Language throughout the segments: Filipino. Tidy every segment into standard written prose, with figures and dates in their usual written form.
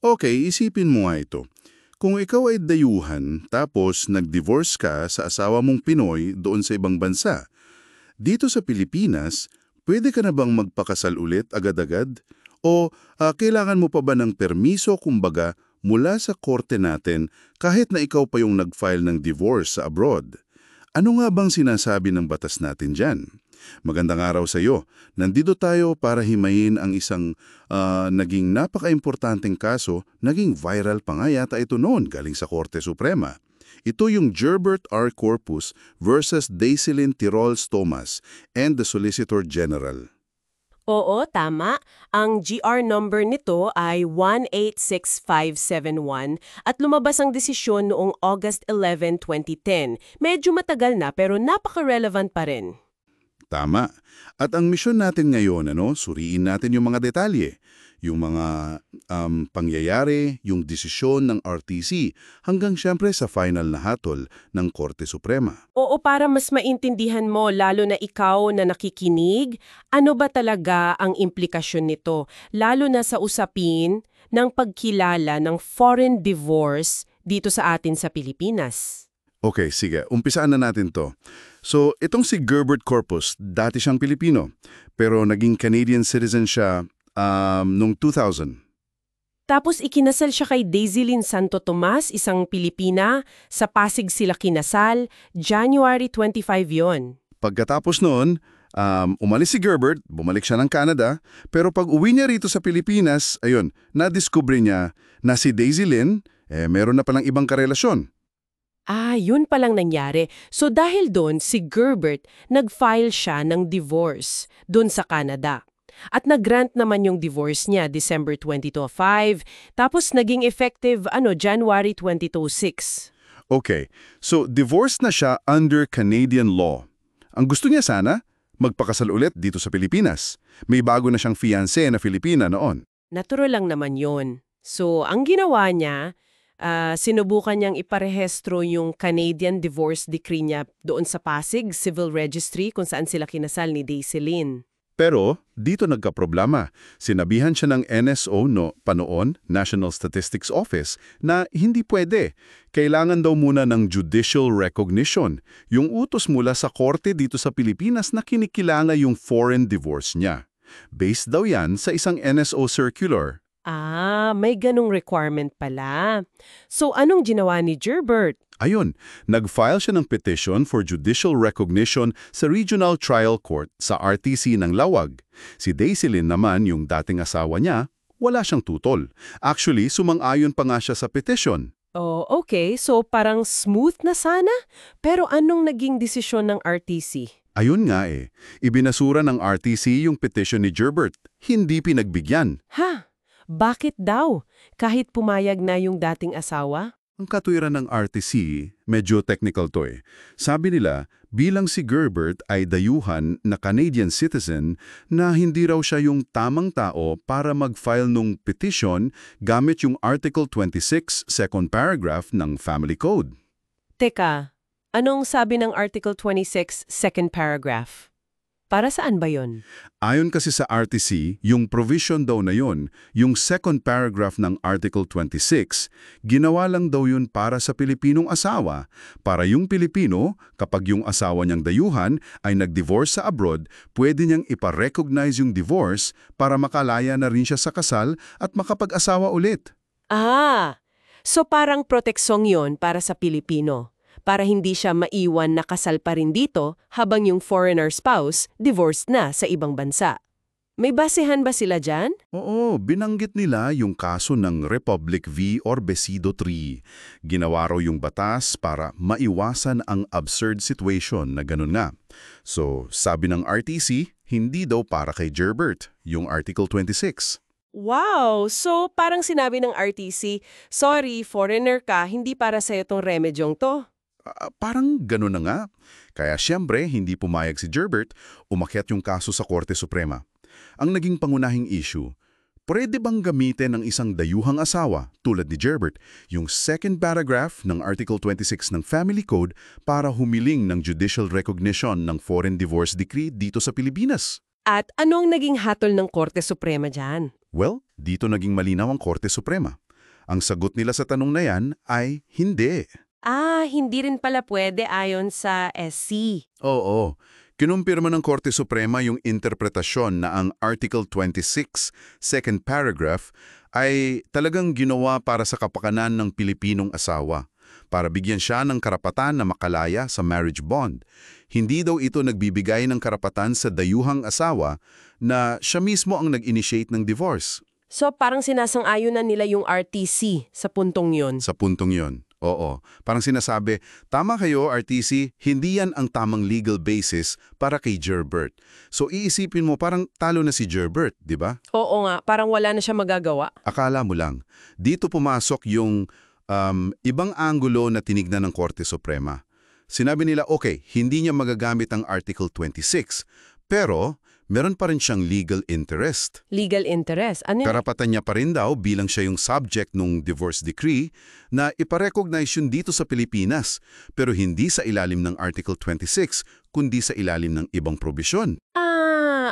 Okay, isipin mo nga ito. Kung ikaw ay dayuhan tapos nag-divorce ka sa asawa mong Pinoy doon sa ibang bansa, dito sa Pilipinas, pwede ka na bang magpakasal ulit agad-agad? O kailangan mo pa ba ng permiso kumbaga mula sa korte natin kahit na ikaw pa yung nag-file ng divorce sa abroad? Ano nga bang sinasabi ng batas natin dyan? Magandang araw sa iyo. Nandito tayo para himayin ang isang naging napaka-importanteng kaso, naging viral pa nga yata ito noon galing sa Korte Suprema. Ito yung Gerbert R. Corpus versus Daiselin Tirols Thomas and the Solicitor General. Oo, tama. Ang GR number nito ay 186571 at lumabas ang desisyon noong August 11, 2010. Medyo matagal na pero napaka-relevant pa rin. Tama. At ang misyon natin ngayon, suriin natin yung mga detalye, yung mga pangyayari, yung desisyon ng RTC, hanggang siyempre sa final na hatol ng Korte Suprema. Oo, para mas maintindihan mo, lalo na ikaw na nakikinig, ano ba talaga ang implikasyon nito, lalo na sa usapin ng pagkilala ng foreign divorce dito sa atin sa Pilipinas. Okay, sige. Umpisaan na natin to. So, itong si Gerbert Corpus, dati siyang Pilipino, pero naging Canadian citizen siya noong 2000. Tapos ikinasal siya kay Daiselin Santo Tomas, isang Pilipina. Sa Pasig sila kinasal, January 25 yon. Pagkatapos noon, umalis si Gerbert, bumalik siya ng Canada, pero pag uwi niya rito sa Pilipinas, ayun, nadiskubre niya na si Daiselin, meron na palang ibang karelasyon. Yun palang nangyari. So dahil doon, si Gerbert, nag-file siya ng divorce doon sa Canada. At nag-grant naman yung divorce niya December 2025, tapos naging effective January 2026. Okay, so divorced na siya under Canadian law. Ang gusto niya sana, magpakasal ulit dito sa Pilipinas. May bago na siyang fiancé na Filipina noon. Natural lang naman yon. So ang ginawa niya, sinubukan niyang iparehestro yung Canadian divorce decree niya doon sa Pasig Civil Registry kung saan sila kinasal ni Daiselin. Pero dito nagkaproblema. Sinabihan siya ng NSO panoon, National Statistics Office, na hindi pwede. Kailangan daw muna ng judicial recognition, yung utos mula sa korte dito sa Pilipinas na kinikilala yung foreign divorce niya. Based daw yan sa isang NSO circular. May ganong requirement pala. So anong ginawa ni Gerbert? Ayun, nag-file siya ng petition for judicial recognition sa Regional Trial Court sa RTC ng Lawag. Si Daiselin naman, yung dating asawa niya, wala siyang tutol. Actually, sumang-ayon pa nga siya sa petition. Oh, okay. So parang smooth na sana? Pero anong naging desisyon ng RTC? Ayun nga ibinasura ng RTC yung petition ni Gerbert. Hindi pinagbigyan. Bakit daw? Kahit pumayag na yung dating asawa? Ang katuwiran ng RTC, medyo technical to Sabi nila, bilang si Gerbert ay dayuhan na Canadian citizen na hindi raw siya yung tamang tao para mag-file nung petition gamit yung Article 26, second paragraph ng Family Code. Teka, anong sabi ng Article 26, second paragraph? Para saan ba yon? Ayon kasi sa RTC, yung provision daw na yon, yung second paragraph ng Article 26, ginawa lang daw yun para sa Pilipinong asawa. Para yung Pilipino, kapag yung asawa niyang dayuhan ay nag-divorce sa abroad, pwede niyang iparecognize yung divorce para makalaya na rin siya sa kasal at makapag-asawa ulit. So parang proteksyon yon para sa Pilipino. Para hindi siya maiwan na kasal pa rin dito habang yung foreigner spouse divorced na sa ibang bansa. May basehan ba sila dyan? Oo, binanggit nila yung kaso ng Republic v. Orbesido III. Ginawa raw yung batas para maiwasan ang absurd situation na ganun nga. So, sabi ng RTC, hindi daw para kay Gerbert, yung Article 26. Wow! So parang sinabi ng RTC, sorry, foreigner ka, hindi para sa'yo tong remedyong to. Parang gano'n na nga. Kaya siyempre, hindi pumayag si Gerbert, umakyat yung kaso sa Korte Suprema. Ang naging pangunahing issue, pwede bang gamitin ng isang dayuhang asawa, tulad ni Gerbert, yung second paragraph ng Article 26 ng Family Code para humiling ng judicial recognition ng foreign divorce decree dito sa Pilipinas? At anong naging hatol ng Korte Suprema dyan? Well, Dito naging malinaw ang Korte Suprema. Ang sagot nila sa tanong na yan ay hindi. Hindi rin pala pwede ayon sa SC. Oo. Kinumpirma ng Korte Suprema yung interpretasyon na ang Article 26, second paragraph, ay talagang ginawa para sa kapakanan ng Pilipinong asawa, para bigyan siya ng karapatan na makalaya sa marriage bond. Hindi daw ito nagbibigay ng karapatan sa dayuhang asawa na siya mismo ang nag-initiate ng divorce. So parang sinasang-ayon na nila yung RTC sa puntong yun. Sa puntong yon. Oo. Parang sinasabi, tama kayo RTC, hindi yan ang tamang legal basis para kay Gerbert. So iisipin mo parang talo na si Gerbert, di ba? Oo nga, parang wala na siya magagawa. Akala mo lang. Dito pumasok yung ibang anggulo na tinignan ng Korte Suprema. Sinabi nila, okay, hindi niya magagamit ang Article 26, pero meron pa rin siyang legal interest. Legal interest? Ano yun? Karapatan niya pa rin daw bilang siya yung subject ng divorce decree na iparecognize yun dito sa Pilipinas, pero hindi sa ilalim ng Article 26, kundi sa ilalim ng ibang probisyon.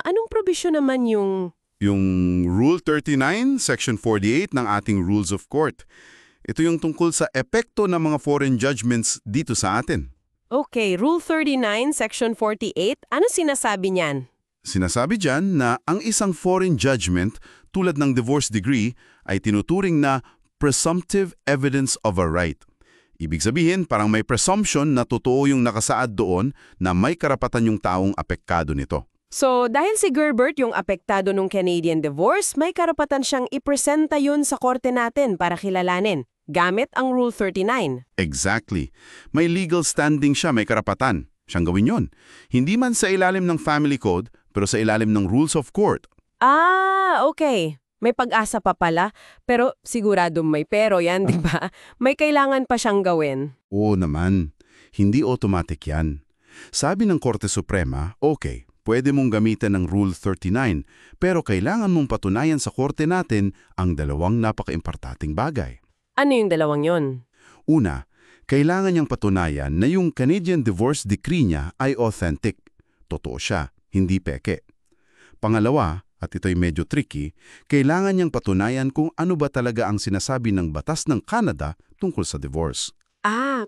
Anong probisyon naman yung... Yung Rule 39, Section 48 ng ating Rules of Court. Ito yung tungkol sa epekto ng mga foreign judgments dito sa atin. Okay, Rule 39, Section 48, ano sinasabi niyan? Sinasabi dyan na ang isang foreign judgment tulad ng divorce decree ay tinuturing na presumptive evidence of a right. Ibig sabihin, parang may presumption na totoo yung nakasaad doon na may karapatan yung taong apektado nito. So, dahil si Gerbert yung apektado ng Canadian divorce, may karapatan siyang ipresenta yun sa korte natin para kilalanin, gamit ang Rule 39. Exactly. May legal standing siya, may karapatan. Siyang gawin yun. Hindi man sa ilalim ng family code, pero sa ilalim ng rules of court. Okay. May pag-asa pa pala, pero sigurado may pero yan, di ba? May kailangan pa siyang gawin. Oo naman. Hindi automatic yan. Sabi ng Korte Suprema, okay, pwede mong gamitan ng Rule 39, pero kailangan mong patunayan sa korte natin ang dalawang napaka-importanting bagay. Ano yung dalawang yon? Una, kailangan niyang patunayan na yung Canadian divorce decree niya ay authentic. Totoo siya, hindi peke. Pangalawa, at ito'y medyo tricky, kailangan niyang patunayan kung ano ba talaga ang sinasabi ng batas ng Canada tungkol sa divorce.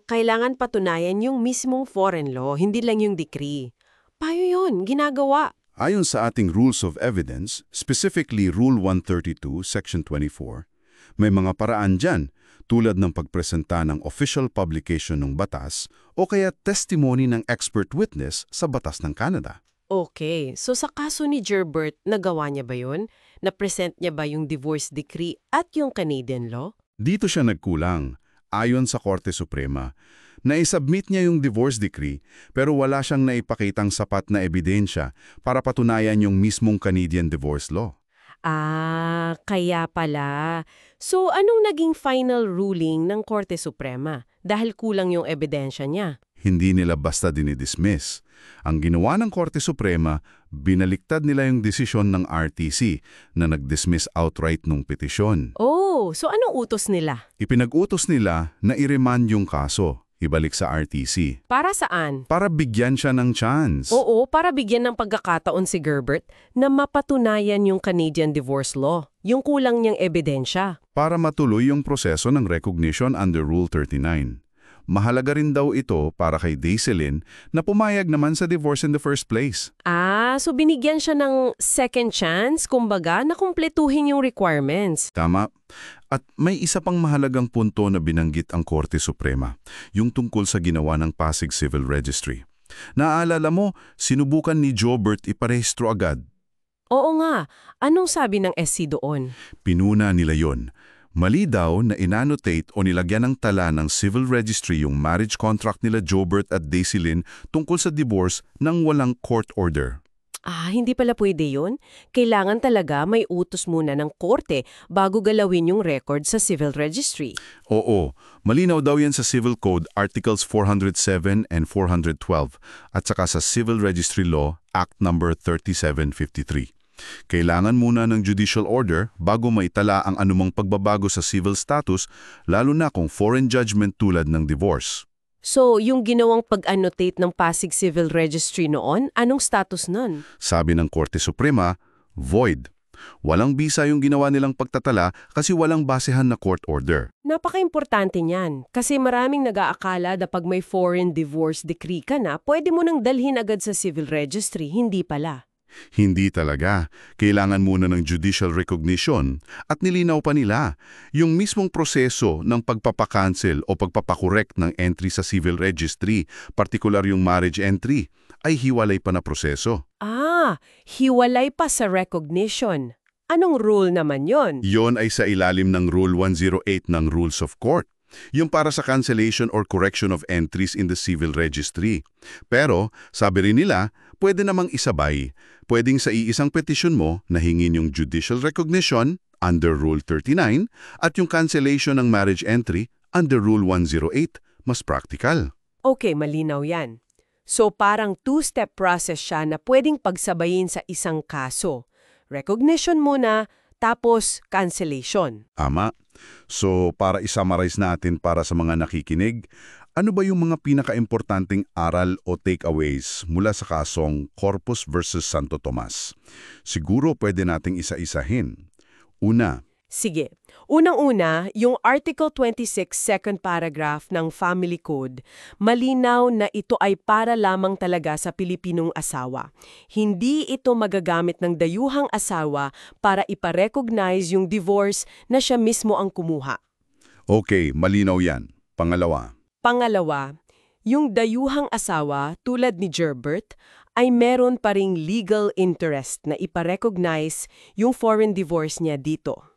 Kailangan patunayan yung mismong foreign law, hindi lang yung decree. Paano yun? Ginagawa? Ayon sa ating Rules of Evidence, specifically Rule 132, Section 24, may mga paraan dyan tulad ng pagpresenta ng official publication ng batas o kaya testimony ng expert witness sa batas ng Canada. Okay, so sa kaso ni Gerbert, nagawa niya ba yun? Na-present niya ba yung divorce decree at yung Canadian law? Dito siya nagkulang. Ayon sa Korte Suprema, naisubmit niya yung divorce decree pero wala siyang naipakitang sapat na ebidensya para patunayan yung mismong Canadian divorce law. Kaya pala. So anong naging final ruling ng Korte Suprema? Dahil kulang yung ebidensya niya. Hindi nila basta dinidismiss. Ang ginawa ng Korte Suprema, binaliktad nila yung desisyon ng RTC na nag-dismiss outright nung petisyon. So anong utos nila? Ipinag-utos nila na i-remand yung kaso, ibalik sa RTC. Para saan? Para bigyan siya ng chance. Oo, para bigyan ng pagkakataon si Gerbert na mapatunayan yung Canadian divorce law, yung kulang niyang ebidensya. Para matuloy yung proseso ng recognition under Rule 39. Mahalaga rin daw ito para kay Daiselin na pumayag naman sa divorce in the first place. So binigyan siya ng second chance, kumbaga, na kumpletuhin yung requirements. Tama. At may isa pang mahalagang punto na binanggit ang Korte Suprema, yung tungkol sa ginawa ng Pasig Civil Registry. Naaalala mo, sinubukan ni Gerbert iparehistro agad. Oo nga. Anong sabi ng SC doon? Pinuna nila yon. Mali daw na inannotate o nilagyan ng tala ng civil registry yung marriage contract nila Gerbert at Daiselin tungkol sa divorce nang walang court order. Hindi pala pwede yun. Kailangan talaga may utos muna ng korte bago galawin yung record sa civil registry. Oo, malinaw daw yan sa Civil Code Articles 407 and 412 at saka sa Civil Registry Law Act No. 3753. Kailangan muna ng judicial order bago maitala ang anumang pagbabago sa civil status, lalo na kung foreign judgment tulad ng divorce. So, yung ginawang pag-annotate ng Pasig Civil Registry noon, anong status nun? Sabi ng Korte Suprema, void. Walang bisa yung ginawa nilang pagtatala kasi walang basehan na court order. Napaka-importante niyan kasi maraming nag-aakala na pag may foreign divorce decree ka na, pwede mo nang dalhin agad sa civil registry, hindi pala. Hindi talaga. Kailangan muna ng judicial recognition at nilinaw pa nila yung mismong proseso ng pagpapakancel o pagpapakorek ng entry sa civil registry, partikular yung marriage entry, ay hiwalay pa na proseso. Hiwalay pa sa recognition. Anong rule naman yon? Yon ay sa ilalim ng Rule 108 ng Rules of Court. Yung para sa cancellation or correction of entries in the civil registry. Pero, sabi rin nila, pwede namang isabay. Pwedeng sa iisang petisyon mo na hingin yung judicial recognition under Rule 39 at yung cancellation ng marriage entry under Rule 108. Mas practical. Okay, malinaw yan. So parang two-step process siya na pwedeng pagsabayin sa isang kaso. Recognition muna, tapos cancellation. Ama. So, para isummarize natin para sa mga nakikinig, ano ba yung mga pinaka-importanting aral o takeaways mula sa kasong Corpus versus Santo Tomas? Siguro pwede nating isa-isahin. Una, Sige. Unang-una, yung Article 26, second paragraph ng Family Code, malinaw na ito ay para lamang talaga sa Pilipinong asawa. Hindi ito magagamit ng dayuhang asawa para iparecognize yung divorce na siya mismo ang kumuha. okay, malinaw yan. Pangalawa, Pangalawa, yung dayuhang asawa tulad ni Gerbert ay meron pa ring legal interest na iparecognize yung foreign divorce niya dito.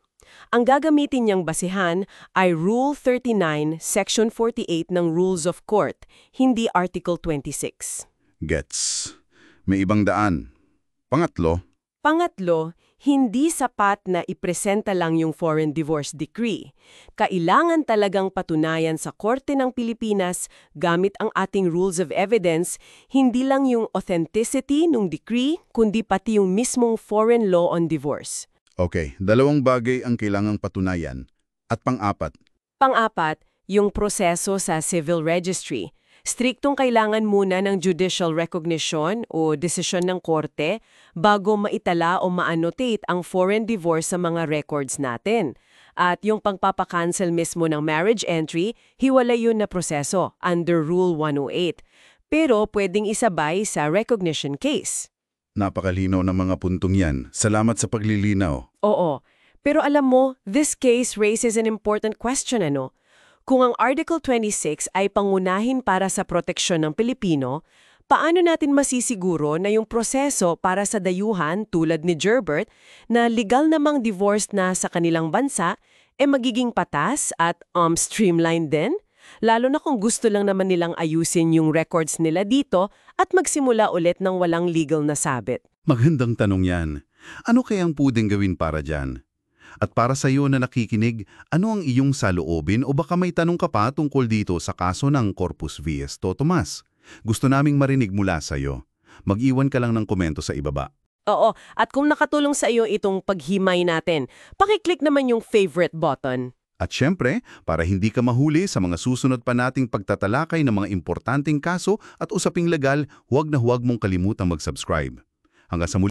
Ang gagamitin niyang basihan ay Rule 39, Section 48 ng Rules of Court, hindi Article 26. gets. May ibang daan. Pangatlo, Hindi sapat na ipresenta lang yung foreign divorce decree. Kailangan talagang patunayan sa Korte ng Pilipinas gamit ang ating rules of evidence, hindi lang yung authenticity ng decree, kundi pati yung mismong foreign law on divorce. okay, dalawang bagay ang kailangang patunayan. At pang-apat, Pang-apat, yung proseso sa civil registry. Striktong kailangan muna ng judicial recognition o desisyon ng korte bago maitala o ma-annotate ang foreign divorce sa mga records natin. At yung pagpapakancel mismo ng marriage entry, hiwalay yun na proseso under Rule 108. Pero pwedeng isabay sa recognition case. napakalinaw ng mga puntong yan. Salamat sa paglilinaw. Oo. Pero alam mo, this case raises an important question, ano? Kung ang Article 26 ay pangunahin para sa proteksyon ng Pilipino, paano natin masisiguro na yung proseso para sa dayuhan tulad ni Gerbert na legal namang divorced na sa kanilang bansa magiging patas at streamlined din? Lalo na kung gusto lang naman nilang ayusin yung records nila dito at magsimula ulit ng walang legal na sabit. Magandang tanong yan. Ano kayang pwedeng gawin para dyan? At para sa iyo na nakikinig, ano ang iyong saloobin o baka may tanong ka pa tungkol dito sa kaso ng Corpus vs. Tomas? Gusto naming marinig mula sa iyo. Mag-iwan ka lang ng komento sa ibaba. Oo, at kung nakatulong sa iyo itong paghimay natin, pakiclick naman yung favorite button. At syempre, para hindi ka mahuli sa mga susunod pa nating pagtatalakay ng mga importanteng kaso at usaping legal, huwag na huwag mong kalimutang mag-subscribe. Hanggang sa muli.